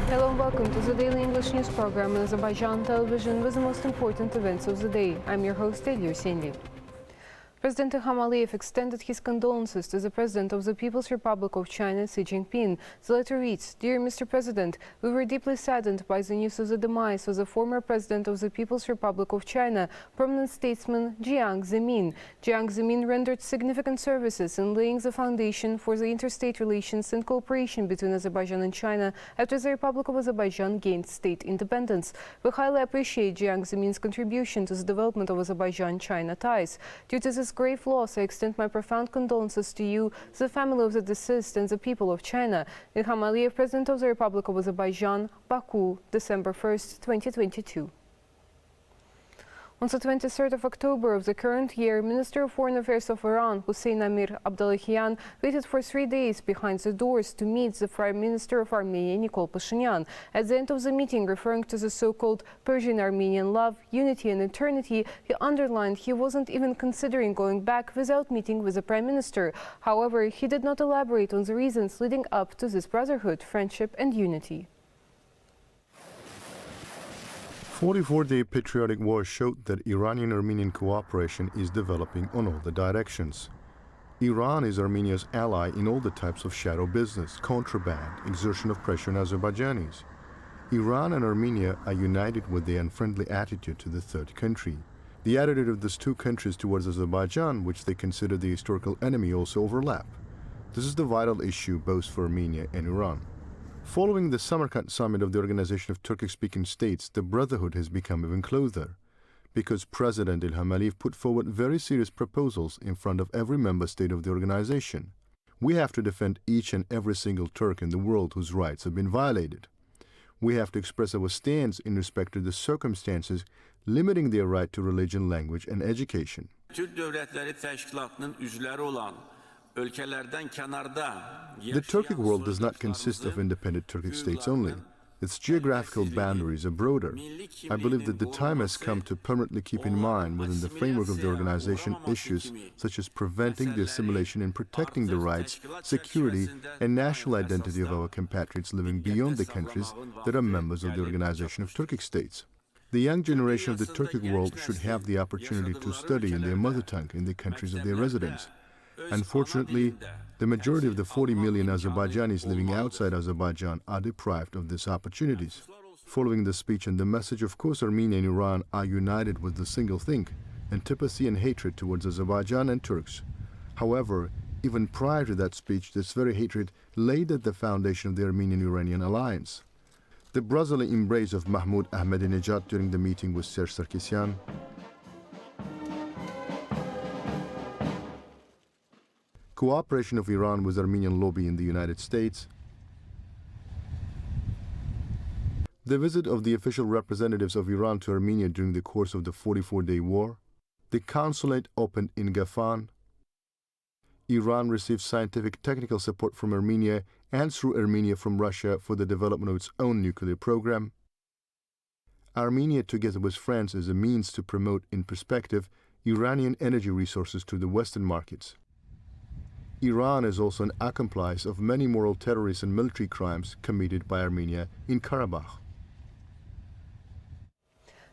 Hello and welcome to the Daily English News Program on Azərbaycan Televiziya with the most important events of the day. I'm your host, Rəsmi. President İlham extended his condolences to the President of the People's Republic of China, Xi Jinping. The letter reads, "Dear Mr. President, we were deeply saddened by the news of the demise of the former President of the People's Republic of China, prominent statesman Jiang Zemin. Jiang Zemin rendered significant services in laying the foundation for the interstate relations and cooperation between Azerbaijan and China after the Republic of Azerbaijan gained state independence. We highly appreciate Jiang Zemin's contribution to the development of Azerbaijan-China ties. Due to this grave loss, I extend my profound condolences to you, the family of the deceased, and the people of China." Ilham Aliyev, President of the Republic of Azerbaijan, Baku, December 1st, 2022. On the 23rd of October of the current year, Minister of Foreign Affairs of Iran, Hussein Amir Abdullahian, waited for 3 days behind the doors to meet the Prime Minister of Armenia, Nikol Pashinyan. At the end of the meeting, referring to the so-called Persian-Armenian love, unity and eternity, he underlined he wasn't even considering going back without meeting with the Prime Minister. However, he did not elaborate on the reasons leading up to this brotherhood, friendship and unity. 44-day patriotic war showed that Iranian-Armenian cooperation is developing on all the directions. Iran is Armenia's ally in all the types of shadow business, contraband, exertion of pressure on Azerbaijanis. Iran and Armenia are united with the unfriendly attitude to the third country. The attitude of these two countries towards Azerbaijan, which they consider the historical enemy, also overlap. This is the vital issue both for Armenia and Iran. Following the Samarkand summit of the Organization of Turkic-Speaking States, the brotherhood has become even closer, because President Ilham Aliyev put forward very serious proposals in front of every member state of the organization. We have to defend each and every single Turk in the world whose rights have been violated. We have to express our stance in respect to the circumstances limiting their right to religion, language and education. Türk Dövlətləri Təşkilatının üzvləri olan The Turkic world does not consist of independent Turkic states only. Its geographical boundaries are broader. I believe that the time has come to permanently keep in mind within the framework of the organization issues such as preventing the assimilation and protecting the rights, security and national identity of our compatriots living beyond the countries that are members of the Organization of Turkic States. The young generation of the Turkic world should have the opportunity to study in their mother tongue in the countries of their residence. Unfortunately, the majority of the 40 million Azerbaijanis living outside Azerbaijan are deprived of these opportunities. Following the speech and the message, of course, Armenia and Iran are united with the single thing, antipathy and hatred towards Azerbaijan and Turks. However, even prior to that speech, this very hatred laid at the foundation of the Armenian-Iranian alliance. The brotherly embrace of Mahmoud Ahmadinejad during the meeting with Serge Sarkisyan, cooperation of Iran with Armenian lobby in the United States, the visit of the official representatives of Iran to Armenia during the course of the 44-day war, the consulate opened in Gafan, Iran received scientific technical support from Armenia and through Armenia from Russia for the development of its own nuclear program, Armenia together with France is a means to promote in perspective Iranian energy resources to the Western markets. Iran is also an accomplice of many moral terrorist and military crimes committed by Armenia in Karabakh.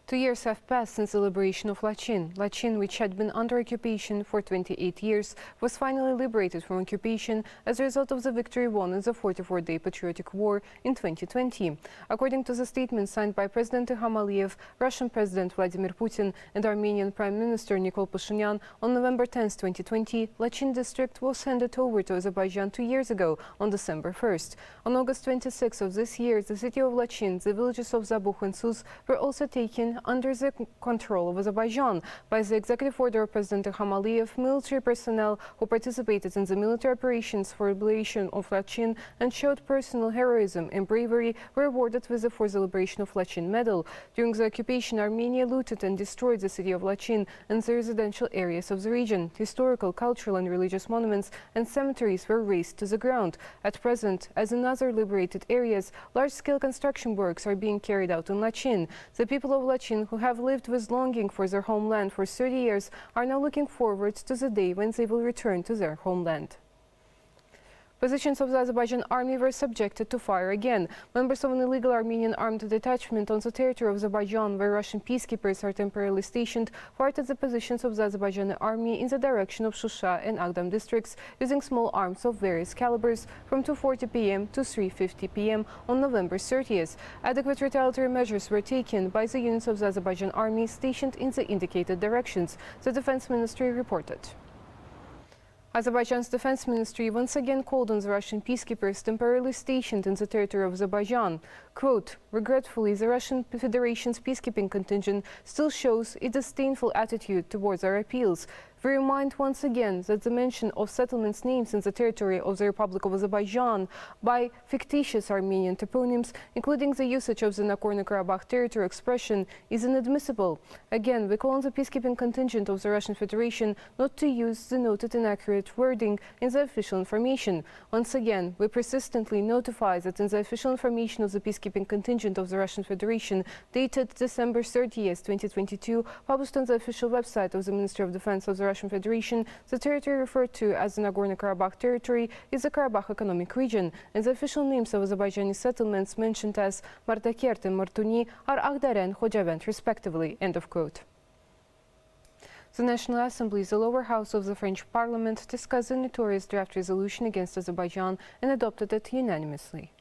2 years have passed since the liberation of Lachin. Lachin, which had been under occupation for 28 years, was finally liberated from occupation as a result of the victory won in the 44-day patriotic war in 2020. According to the statement signed by President Ilham Aliyev, Russian President Vladimir Putin and Armenian Prime Minister Nikol Pashinyan, on November 10, 2020, Lachin district was handed over to Azerbaijan 2 years ago on December 1st. On August 26 of this year, the city of Lachin, the villages of Zabukh and Sus were also taken under the control of Azerbaijan. By the executive order of President Ilham Aliyev, military personnel who participated in the military operations for liberation of Lachin and showed personal heroism and bravery were awarded with the For the Liberation of Lachin medal. During the occupation, Armenia looted and destroyed the city of Lachin and the residential areas of the region. Historical, cultural and religious monuments and cemeteries were razed to the ground. At present, as in other liberated areas, large-scale construction works are being carried out in Lachin. The people of Lachin, who have lived with longing for their homeland for 30 years, are now looking forward to the day when they will return to their homeland. Positions of the Azerbaijan army were subjected to fire again. Members of an illegal Armenian armed detachment on the territory of Azerbaijan, where Russian peacekeepers are temporarily stationed, fired at the positions of the Azerbaijani army in the direction of Shusha and Agdam districts using small arms of various calibers from 2:40 p.m. to 3:50 p.m. on November 30th. Adequate retaliatory measures were taken by the units of the Azerbaijan army stationed in the indicated directions, the Defense Ministry reported. Azerbaijan's Defense Ministry once again called on the Russian peacekeepers temporarily stationed in the territory of Azerbaijan. Quote, regretfully, the Russian Federation's peacekeeping contingent still shows a disdainful attitude towards our appeals. We remind once again that the mention of settlements' names in the territory of the Republic of Azerbaijan by fictitious Armenian toponyms, including the usage of the Nagorno-Karabakh territory expression, is inadmissible. Again, we call on the peacekeeping contingent of the Russian Federation not to use the noted inaccurate wording in the official information. Once again, we persistently notify that in the official information of the peacekeeping contingent of the Russian Federation, dated December 30th, 2022, published on the official website of the Ministry of Defense of the Russian Federation, the territory referred to as the Nagorno-Karabakh territory is the Karabakh Economic Region, and the official names of Azerbaijani settlements mentioned as Martakert and Martuni are Aghdar and Khojavend, respectively. End of quote. The National Assembly, the lower house of the French Parliament, discussed the notorious draft resolution against Azerbaijan and adopted it unanimously.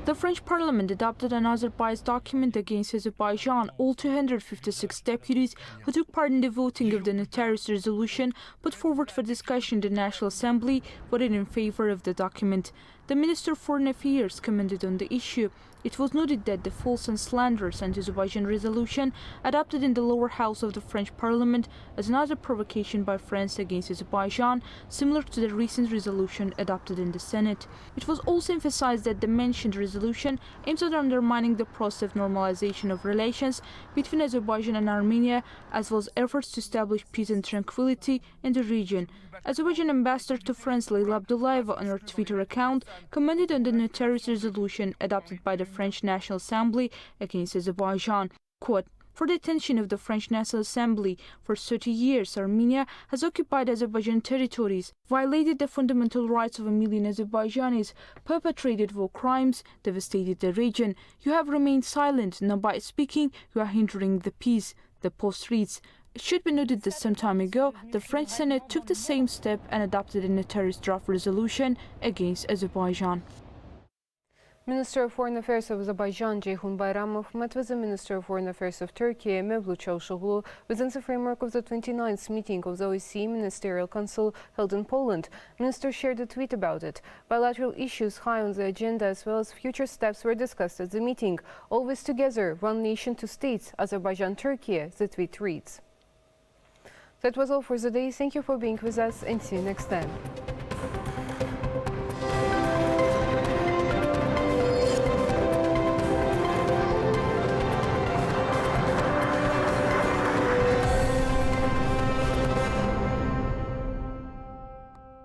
The French Parliament adopted another biased document against Azerbaijan. All 256 deputies who took part in the voting of the notorious resolution put forward for discussion in the National Assembly voted in favor of the document. The Minister of Foreign Affairs commented on the issue. It was noted that the false and slanderous anti-Azerbaijan resolution adopted in the lower house of the French Parliament as another provocation by France against Azerbaijan, similar to the recent resolution adopted in the Senate. It was also emphasized that the mentioned resolution aims at undermining the process of normalization of relations between Azerbaijan and Armenia, as well as efforts to establish peace and tranquility in the region. Azerbaijan ambassador to France Leyla Abdullayeva on her Twitter account commented on the notorious resolution adopted by the French National Assembly against Azerbaijan. Quote, for the attention of the French National Assembly, for 30 years Armenia has occupied Azerbaijan territories, violated the fundamental rights of 1 million Azerbaijanis, perpetrated war crimes, devastated the region. You have remained silent. Now by speaking, you are hindering the peace. The post reads. It should be noted that some time ago, the French Senate took the same step and adopted a notorious draft resolution against Azerbaijan. Minister of Foreign Affairs of Azerbaijan, Ceyhun Bayramov, met with the Minister of Foreign Affairs of Turkey, Mevlut Çavuşoğlu, within the framework of the 29th meeting of the OSCE Ministerial Council held in Poland. Minister shared a tweet about it. Bilateral issues high on the agenda as well as future steps were discussed at the meeting. Always together, one nation, two states, Azerbaijan, Turkey, the tweet reads. That was all for the day. Thank you for being with us and see you next time.